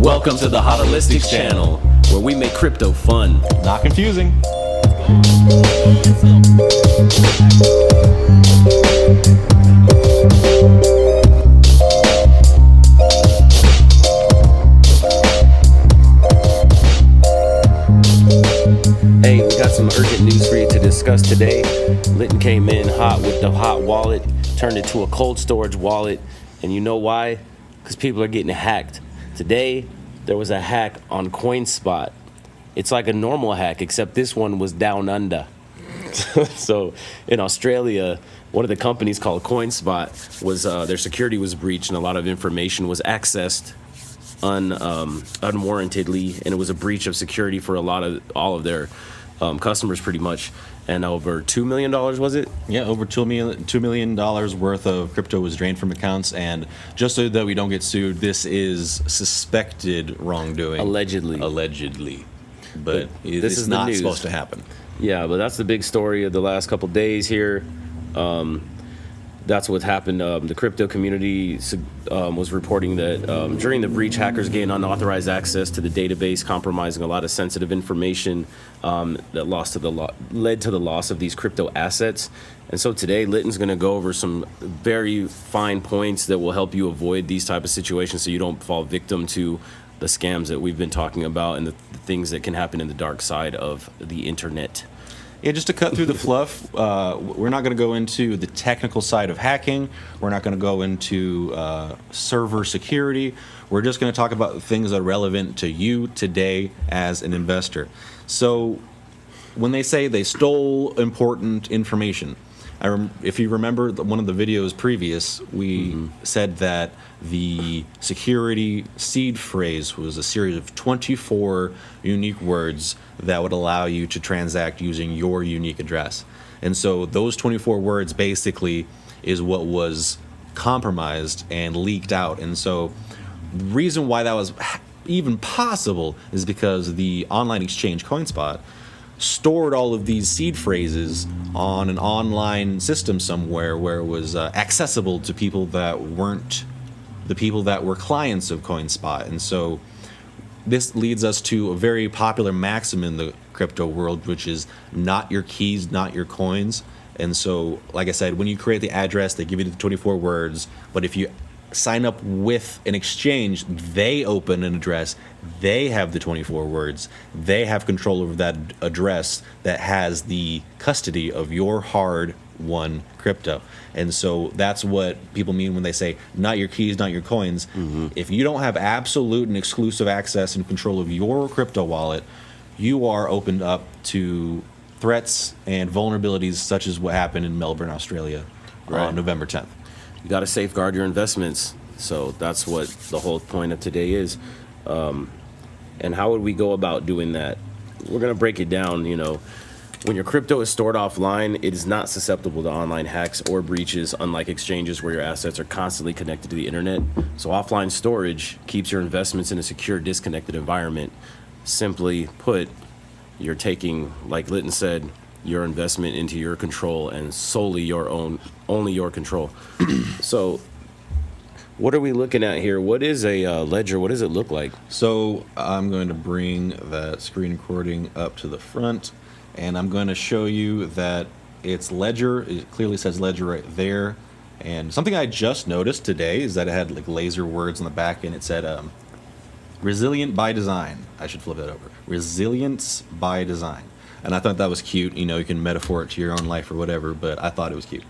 Welcome to the Hodolistics channel, where we make crypto fun. Not confusing. Hey, we got some urgent news for you to discuss today. Litton came in hot with the hot wallet, turned it to a cold storage wallet, and you know why? Because people are getting hacked. Today, there was a hack on CoinSpot. It's like a normal hack, except this one was down under. So in Australia, one of the companies called CoinSpot was their security was breached and a lot of information was accessed unwarrantedly, and it was a breach of security for all of their customers pretty much. And over $2 million, was it? Yeah, over $2 million worth of crypto was drained from accounts. And just so that we don't get sued, this is suspected wrongdoing. Allegedly. But this is not supposed to happen. Yeah, but that's the big story of the last couple days here. That's what happened. The crypto community was reporting that during the breach, hackers gained unauthorized access to the database, compromising a lot of sensitive information that led to the loss of these crypto assets. And so today, Litton's going to go over some very fine points that will help you avoid these type of situations so you don't fall victim to the scams that we've been talking about and the things that can happen in the dark side of the internet. Yeah, just to cut through the fluff, we're not going to go into the technical side of hacking. We're not going to go into server security. We're just going to talk about things that are relevant to you today as an investor. So when they say they stole important information, if you remember one of the videos previous, we said that the security seed phrase was a series of 24 unique words that would allow you to transact using your unique address. And so those 24 words basically is what was compromised and leaked out. And so the reason why that was even possible is because the online exchange CoinSpot stored all of these seed phrases on an online system somewhere where it was accessible to people that weren't the people that were clients of CoinSpot. And so this leads us to a very popular maxim in the crypto world, which is not your keys, not your coins. And so, like I said, when you create the address, they give you the 24 words. But if you sign up with an exchange, they open an address, they have the 24 words, they have control over that address that has the custody of your hard-won crypto. And so that's what people mean when they say not your keys, not your coins. If you don't have absolute and exclusive access and control of your crypto wallet, you are opened up to threats and vulnerabilities such as what happened in Melbourne, Australia on November 10th. You got to safeguard your investments. So that's what the whole point of today is. And how would we go about doing that? We're going to break it down. When your crypto is stored offline, it is not susceptible to online hacks or breaches, unlike exchanges where your assets are constantly connected to the internet. So offline storage keeps your investments in a secure, disconnected environment. Simply put, you're taking, like Litton said, your investment into your control and only your control. So what are we looking at here? What is a ledger? What does it look like? So I'm going to bring that screen recording up to the front, and I'm going to show you that it's ledger. It clearly says ledger right there. And something I just noticed today is that it had like laser words on the back, and it said resilient by design. I should flip that over. Resilience by design. And I thought that was cute. You can metaphor it to your own life or whatever, but I thought it was cute.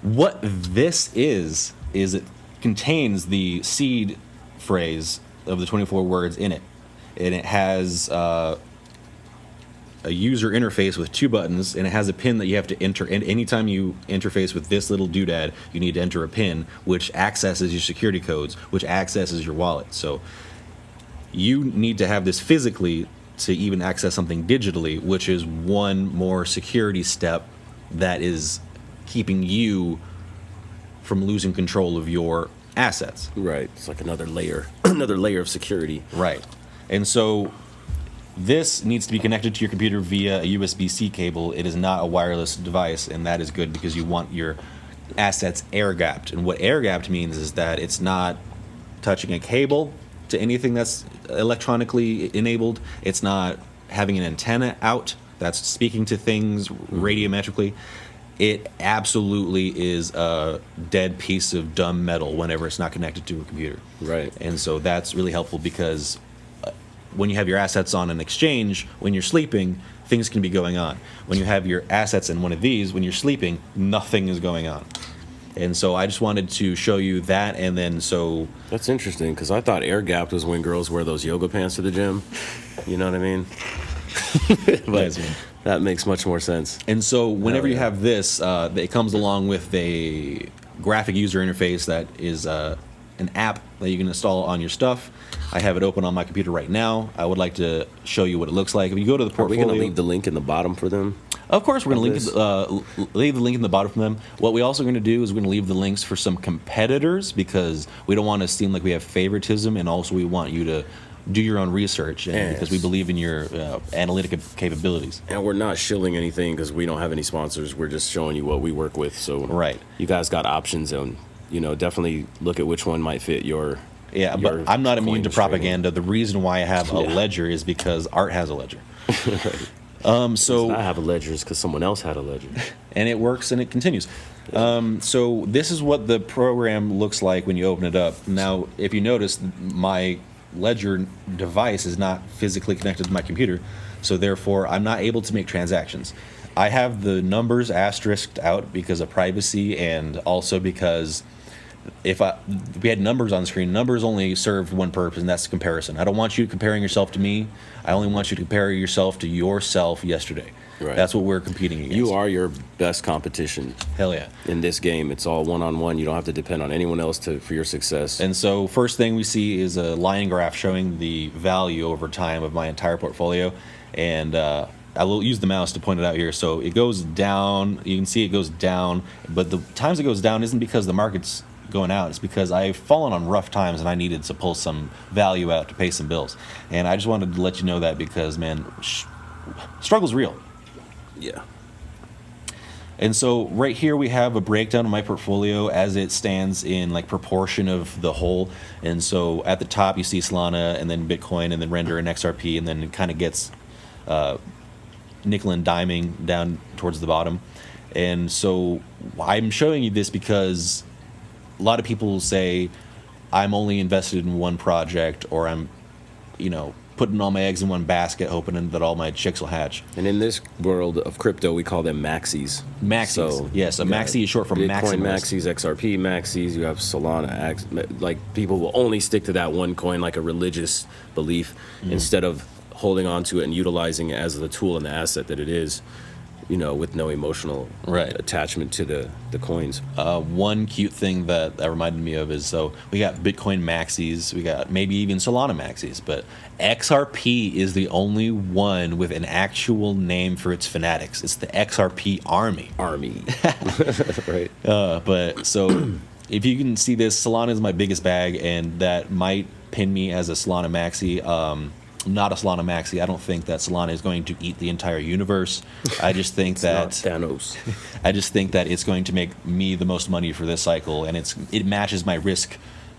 What this is it contains the seed phrase of the 24 words in it. And it has a user interface with 2 buttons, and it has a pin that you have to enter. And anytime you interface with this little doodad, you need to enter a pin, which accesses your security codes, which accesses your wallet. So you need to have this physically to even access something digitally, which is one more security step that is keeping you from losing control of your assets. Right. It's like another layer of security. Right. And so this needs to be connected to your computer via a USB-C cable. It is not a wireless device, and that is good because you want your assets air-gapped. And what air-gapped means is that it's not touching a cable, to anything that's electronically enabled. It's not having an antenna out that's speaking to things radiometrically. It absolutely is a dead piece of dumb metal whenever it's not connected to a computer. Right. And so that's really helpful because when you have your assets on an exchange, when you're sleeping, things can be going on. When you have your assets in one of these, when you're sleeping, nothing is going on. And so I just wanted to show you that, and then so... That's interesting, because I thought air gapped was when girls wear those yoga pants to the gym. You know what I mean? But that makes much more sense. And so whenever Hell you yeah. have this, it comes along with a graphic user interface that is an app that you can install on your stuff. I have it open on my computer right now. I would like to show you what it looks like. If you go to the Are portfolio... we going to leave the link in the bottom for them? Of course, we're going Of to leave the link in the bottom for them. What we also going to do is we're going to leave the links for some competitors because we don't want to seem like we have favoritism, and also we want you to do your own research and because we believe in your analytic capabilities. And we're not shilling anything because we don't have any sponsors. We're just showing you what we work with. So Right. you guys got options, and definitely look at which one might fit your. Yeah, your but I'm not immune coin to trading. propaganda. The reason why I have a Yeah. ledger is because Art has a ledger. So I have a ledger because someone else had a ledger. And it works and it continues. So this is what the program looks like when you open it up. Now, if you notice, my Ledger device is not physically connected to my computer, so therefore I'm not able to make transactions. I have the numbers asterisked out because of privacy, and also because if we had numbers on the screen, numbers only serve one purpose, and that's comparison. I don't want you comparing yourself to me. I only want you to compare yourself to yourself yesterday. Right. That's what we're competing against. You are your best competition Hell yeah. in this game. It's all one-on-one. You don't have to depend on anyone else for your success. And so first thing we see is a line graph showing the value over time of my entire portfolio. And I will use the mouse to point it out here. So it goes down. You can see it goes down. But the times it goes down isn't because the market's going out. It's because I've fallen on rough times and I needed to pull some value out to pay some bills. And I just wanted to let you know that because, man, struggle's real. Yeah. And so right here we have a breakdown of my portfolio as it stands in like proportion of the whole. And so at the top you see Solana and then Bitcoin and then Render and XRP, and then it kind of gets nickel and diming down towards the bottom. And so I'm showing you this because a lot of people say I'm only invested in one project, or I'm, putting all my eggs in one basket, hoping that all my chicks will hatch. And in this world of crypto, we call them maxis. Maxis. Yes, a you got maxi is short for Bitcoin maximalist. maxis, XRP maxis. You have Solana. Like, people will only stick to that one coin like a religious belief instead of holding on to it and utilizing it as the tool and the asset that it is, with no emotional attachment to the coins. One cute thing that reminded me of is, so we got Bitcoin maxis, we got maybe even Solana maxis, but XRP is the only one with an actual name for its fanatics. It's the XRP Army. Right. But so if you can see this, Solana is my biggest bag, and that might pin me as a Solana maxi. Not a Solana maxi. I don't think that Solana is going to eat the entire universe. I just think Not that Thanos. I just think that it's going to make me the most money for this cycle, and it matches my risk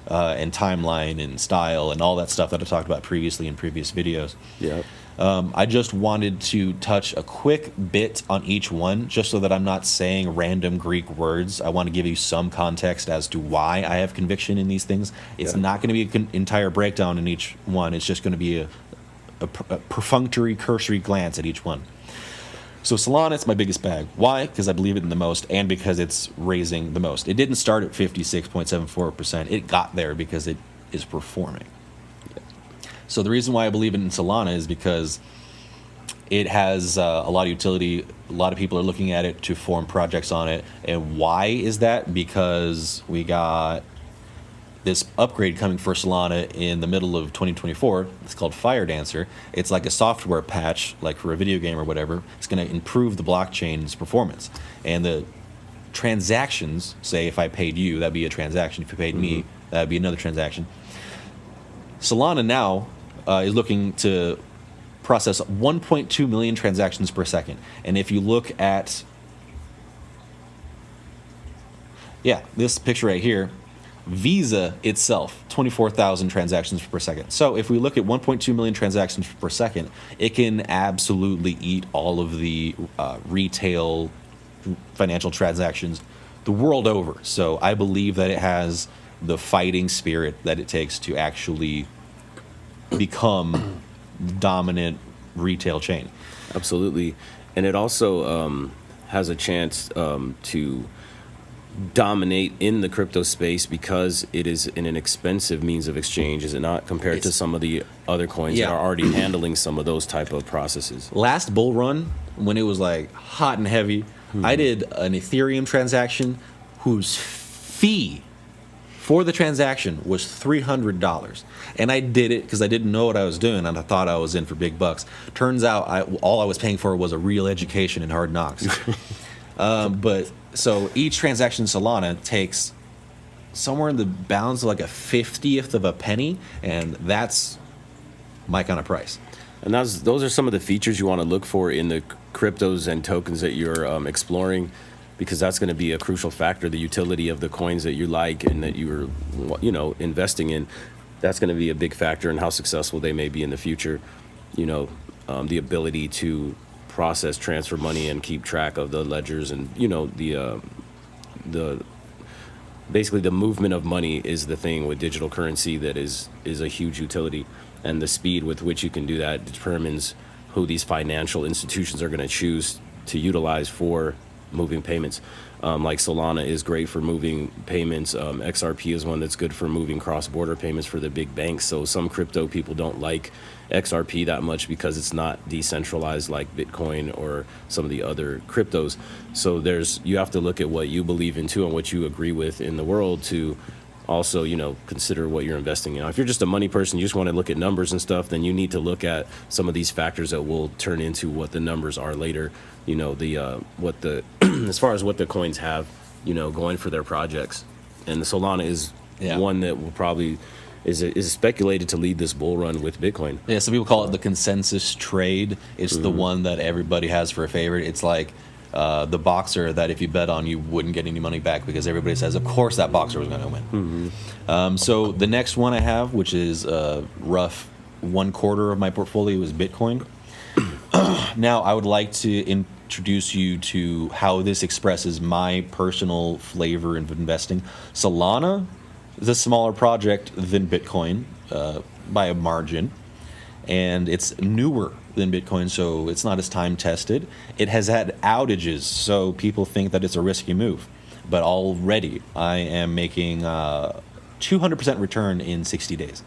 and timeline and style and all that stuff that I talked about previously in previous videos. Yeah. I just wanted to touch a quick bit on each one, just so that I'm not saying random Greek words. I want to give you some context as to why I have conviction in these things. It's not going to be an entire breakdown in each one. It's just going to be a perfunctory, cursory glance at each one. So Solana, it's my biggest bag. Why? Because I believe it in the most, and because it's raising the most. It didn't start at 56.74%. It got there because it is performing. So the reason why I believe in Solana is because it has a lot of utility. A lot of people are looking at it to form projects on it. And why is that? Because we got this upgrade coming for Solana in the middle of 2024. It's called Fire Dancer. It's like a software patch, like for a video game or whatever. It's going to improve the blockchain's performance. And the transactions, say if I paid you, that'd be a transaction. If you paid me, that'd be another transaction. Solana now is looking to process 1.2 million transactions per second. And if you look at, this picture right here, Visa itself, 24,000 transactions per second. So if we look at 1.2 million transactions per second, it can absolutely eat all of the retail financial transactions the world over. So I believe that it has the fighting spirit that it takes to actually become the dominant retail chain. Absolutely. And it also has a chance to dominate in the crypto space because it is an inexpensive means of exchange, is it not, compared to some of the other coins that are already handling some of those type of processes? Last bull run, when it was like hot and heavy, I did an Ethereum transaction whose fee for the transaction was $300. And I did it because I didn't know what I was doing and I thought I was in for big bucks. Turns out all I was paying for was a real education in hard knocks. But so each transaction in Solana takes somewhere in the bounds of like a 50th of a penny, and that's my kind of price. And those are some of the features you want to look for in the cryptos and tokens that you're exploring, because that's going to be a crucial factor. The utility of the coins that you like and that you're, investing in, that's going to be a big factor in how successful they may be in the future. The ability to process, transfer money, and keep track of the ledgers, and the basically the movement of money is the thing with digital currency that is a huge utility, and the speed with which you can do that determines who these financial institutions are going to choose to utilize for moving payments. Like Solana is great for moving payments. XRP is one that's good for moving cross-border payments for the big banks. So some crypto people don't like XRP that much because it's not decentralized like Bitcoin or some of the other cryptos. So you have to look at what you believe in too and what you agree with in the world to also, consider what you're investing in. Now, if you're just a money person, you just want to look at numbers and stuff, then you need to look at some of these factors that will turn into what the numbers are later. As far as what the coins have, going for their projects. And the Solana is one that will probably is speculated to lead this bull run with Bitcoin. Yeah, some people call it the consensus trade. It's the one that everybody has for a favorite. It's like the boxer that if you bet on, you wouldn't get any money back because everybody says, of course, that boxer was going to win. So the next one I have, which is rough 1/4 of my portfolio, is Bitcoin. Now, I would like to introduce you to how this expresses my personal flavor of investing. Solana is a smaller project than Bitcoin by a margin, and it's newer than Bitcoin, so it's not as time tested. It has had outages, so people think that it's a risky move. But already, I am making 200% return in 60 days.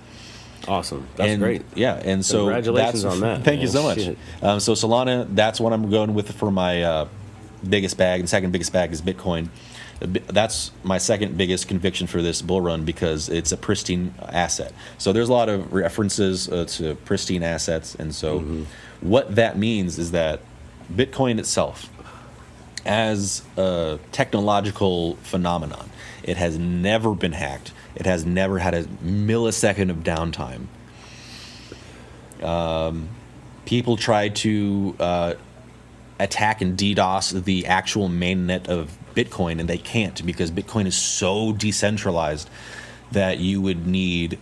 Awesome. That's great. Yeah, and so congratulations on that. Thank you so much. So Solana, that's what I'm going with for my biggest bag. The second biggest bag is Bitcoin. That's my second biggest conviction for this bull run because it's a pristine asset. So there's a lot of references to pristine assets, and so what that means is that Bitcoin itself, as a technological phenomenon, it has never been hacked. It has never had a millisecond of downtime. People try to attack and DDoS the actual mainnet of Bitcoin, and they can't because Bitcoin is so decentralized that you would need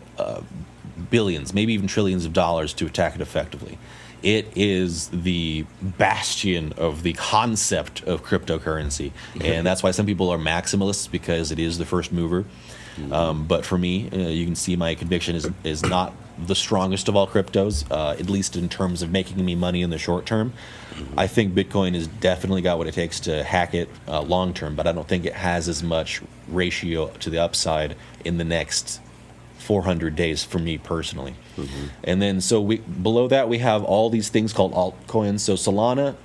billions, maybe even trillions of dollars to attack it effectively. It is the bastion of the concept of cryptocurrency, and that's why some people are maximalists because it is the first mover. But for me, you can see my conviction is not the strongest of all cryptos, at least in terms of making me money in the short term. I think Bitcoin has definitely got what it takes to hack it long term, but I don't think it has as much ratio to the upside in the next 400 days for me personally. And then so below that we have all these things called altcoins. So Solana,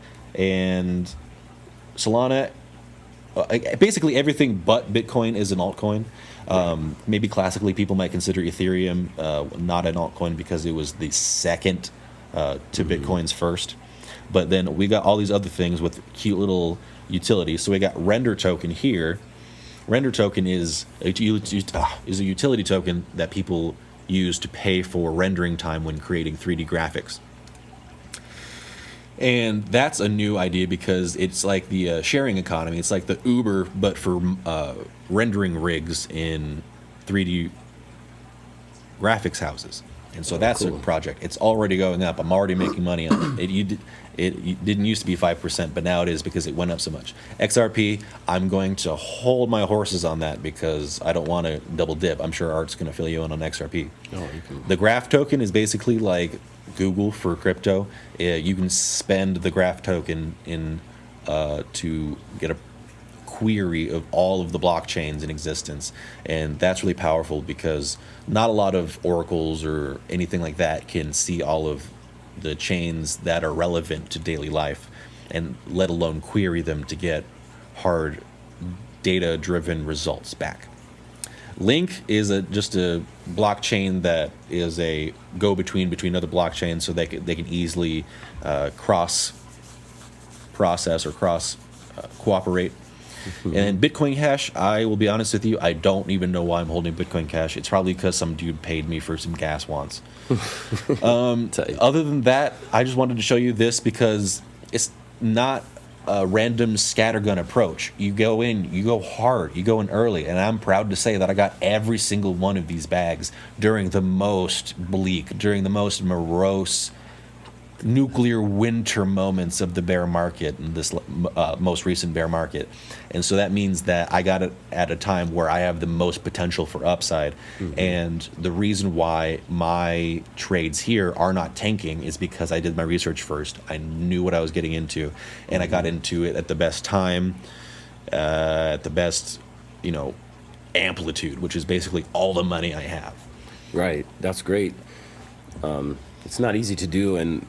basically everything but Bitcoin is an altcoin. Maybe classically people might consider Ethereum not an altcoin because it was the second to Bitcoin's first. But then we got all these other things with cute little utilities. So we got Render Token here. Render Token is a utility token that people use to pay for rendering time when creating 3D graphics. And that's a new idea because it's like the sharing economy. It's like the Uber, but for rendering rigs in 3D graphics houses. And so that's a project. It's already going up. I'm already making money on it. It didn't used to be 5%, but now it is because it went up so much. XRP, I'm going to hold my horses on that because I don't want to double dip. I'm sure Art's going to fill you in on XRP. Oh, you can. The Graph token is basically like Google for crypto. You can spend the Graph token to get a query of all of the blockchains in existence, and that's really powerful because not a lot of oracles or anything like that can see all of the chains that are relevant to daily life, and let alone query them to get hard data driven results back. Link is just a blockchain that is a go-between other blockchains, so they can easily cross process or cross cooperate. And Bitcoin Cash, I will be honest with you, I don't even know why I'm holding Bitcoin Cash. It's probably because some dude paid me for some gas once. Other than that, I just wanted to show you this because it's not a random scattergun approach. You go in, you go hard, you go in early, and I'm proud to say that I got every single one of these bags during the most bleak, during the most morose, nuclear winter moments of the bear market and this most recent bear market. And so that means that I got it at a time where I have the most potential for upside. And the reason why my trades here are not tanking is because I did my research first. I knew what I was getting into, and I got into it at the best time, at the best, amplitude, which is basically all the money I have. Right. That's great. It's not easy to do, and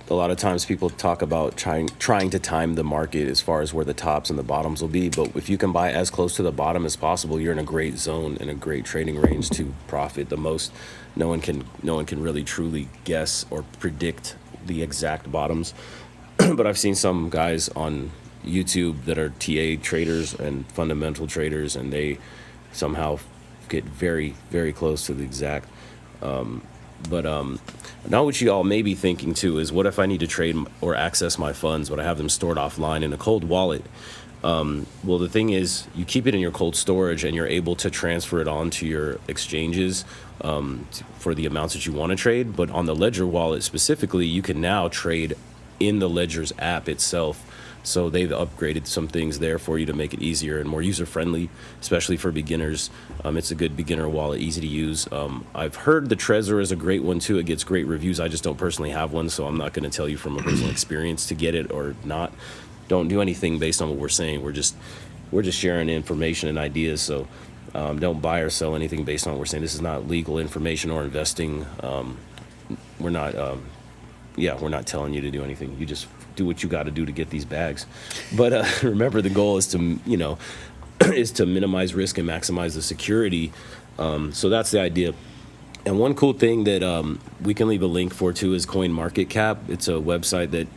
a lot of times people talk about trying to time the market as far as where the tops and the bottoms will be. But if you can buy as close to the bottom as possible, you're in a great zone, in a great trading range to profit the most. No one can really truly guess or predict the exact bottoms. But I've seen some guys on YouTube that are TA traders and fundamental traders, and they somehow get very, very close to the exact. But now what you all may be thinking too is, what if I need to trade or access my funds, but I have them stored offline in a cold wallet? Well, the thing is, you keep it in your cold storage and you're able to transfer it onto your exchanges for the amounts that you want to trade. But on the Ledger wallet specifically, you can now trade in the Ledger's app itself. So they've upgraded some things there for you to make it easier and more user-friendly, especially for beginners. It's a good beginner wallet, easy to use. I've heard the Trezor is a great one too. It gets great reviews. I just don't personally have one, so I'm not going to tell you from a personal experience to get it or not. Don't do anything based on what we're saying. We're just sharing information and ideas. So don't buy or sell anything based on what we're saying. This is not legal information or investing. We're not telling you to do anything. You just do what you got to do to get these bags. But remember, the goal is to is to minimize risk and maximize the security. So that's the idea. And one cool thing that we can leave a link for too is CoinMarketCap. It's a website that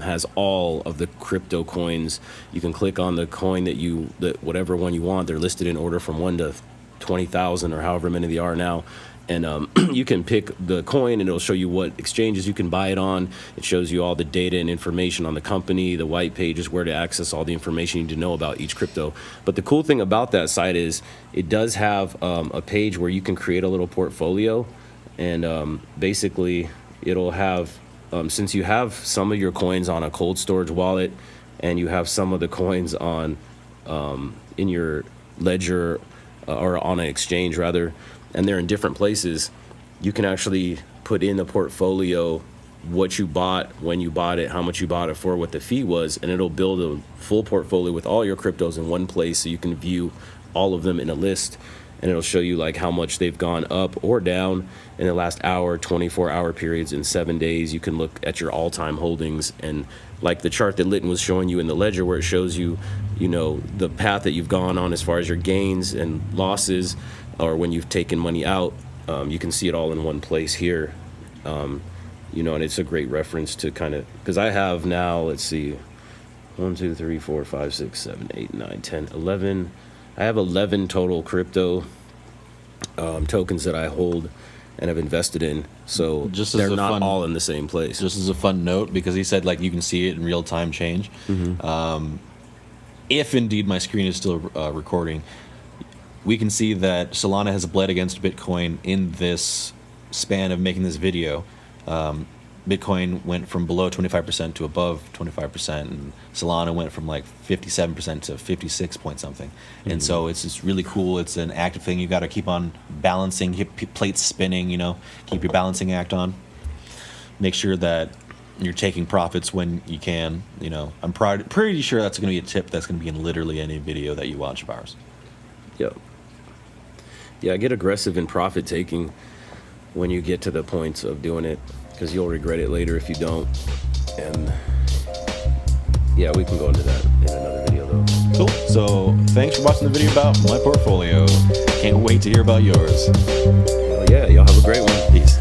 has all of the crypto coins. You can click on the coin that whatever one you want. They're listed in order from 1 to 20,000 or however many they are now. And you can pick the coin and it'll show you what exchanges you can buy it on. It shows you all the data and information on the company, the white pages, where to access all the information you need to know about each crypto. But the cool thing about that site is it does have a page where you can create a little portfolio. And basically it'll have, since you have some of your coins on a cold storage wallet and you have some of the coins on in your Ledger or on an exchange rather, and they're in different places, you can actually put in the portfolio what you bought, when you bought it, how much you bought it for, what the fee was, and it'll build a full portfolio with all your cryptos in one place so you can view all of them in a list, and it'll show you like how much they've gone up or down in the last hour, 24-hour periods, in 7 days. You can look at your all-time holdings, and like the chart that Litton was showing you in the Ledger where it shows you, the path that you've gone on as far as your gains and losses, or when you've taken money out, you can see it all in one place here. And it's a great reference to kind of, because I have now, let's see, 1, 2, 3, 4, 5, 6, 7, 8, 9, 10, 11. I have 11 total crypto tokens that I hold and have invested in. So Just as they're a not fun- all in the same place. Just as a fun note, because he said like you can see it in real time change. If indeed my screen is still recording, we can see that Solana has bled against Bitcoin in this span of making this video. Bitcoin went from below 25% to above 25%, and Solana went from like 57% to 56 point something. And so it's just really cool. It's an active thing. You got to keep on balancing, keep plates spinning, you know, keep your balancing act on. Make sure that you're taking profits when you can. You know, I'm pretty sure that's going to be a tip that's going to be in literally any video that you watch of ours. Yep. Yeah, get aggressive in profit taking when you get to the points of doing it, because you'll regret it later if you don't. And yeah, we can go into that in another video though. Cool. So thanks for watching the video about my portfolio. Can't wait to hear about yours. Well, yeah, y'all have a great one. Peace.